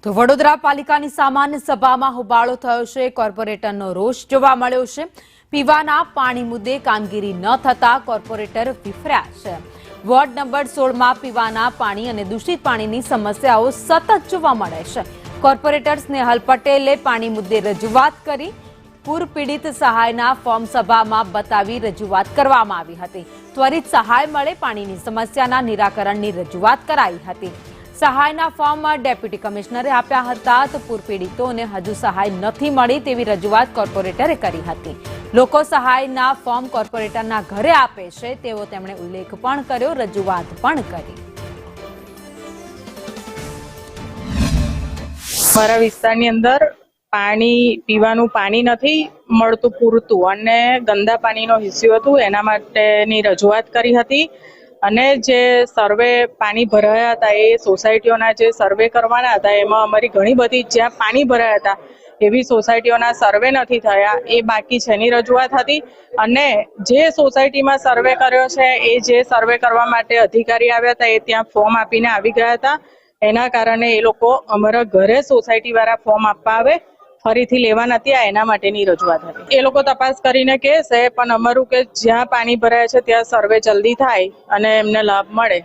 તો વડોદરા પાલિકાની સામાન્ય સભામાં હોબાળો થયો છે। કોર્પોરેટરનો રોષ જોવા મળ્યો છે। પીવાના પાણી મુદ્દે કામગીરી ન થતા કોર્પોરેટર વિફર્યા છે। વોર્ડ નંબર 16 માં પીવાના પાણી અને દૂષિત પાણીની સમસ્યાઓ સતત જોવા મળે છે। કોર્પોરેટર સ્નેહલ પટેલે પાણી મુદ્દે રજૂઆત કરી। પૂર પીડિત સહાયના ફોર્મ સભામાં બતાવી રજૂઆત કરવામાં આવી હતી। ત્વરિત સહાય મળે પાણીની સમસ્યાના નિરાકરણની રજૂઆત કરાઈ હતી। સહાયના ફોર્મ ડેપ્યુટી કમિશનરે આપ્યા હતા તો પૂર પીડિતોને હજુ સહાય નથી મળી તેવી રજૂઆત કોર્પોરેટરે કરી હતી। લોકો સહાયના ફોર્મ કોર્પોરેટરના ઘરે આપે છે તેવો તેમણે ઉલ્લેખ પણ કર્યો, રજૂઆત પણ કરી। મારા વિસ્તારની અંદર પીવાનું પાણી નથી મળતું પૂરતું અને ગંદા પાણીનો ઇસ્યુ હતું, એના માટેની રજૂઆત કરી હતી। અને જે સર્વે પાણી ભરાયા હતા એ સોસાયટીઓના જે સર્વે કરવાના હતા એમાં અમારી ઘણી બધી જ્યાં પાણી ભરાયા હતા એવી સોસાયટીઓના સર્વે નથી થયા, એ બાકી છે એની રજૂઆત હતી। અને જે સોસાયટીમાં સર્વે કર્યો છે એ જે સર્વે કરવા માટે અધિકારી આવ્યા હતા એ ત્યાં ફોર્મ આપીને આવી ગયા હતા, એના કારણે એ લોકો અમારા ઘરે સોસાયટી વાળા ફોર્મ આપવા આવે, ફરીથી લેવા નથી આ એના માટેની રજૂઆત હતી। એ લોકો તપાસ કરીને કહેશે, પણ અમારું કે જ્યાં પાણી ભરાય છે ત્યાં સર્વે જલ્દી થાય અને એમને લાભ મળે।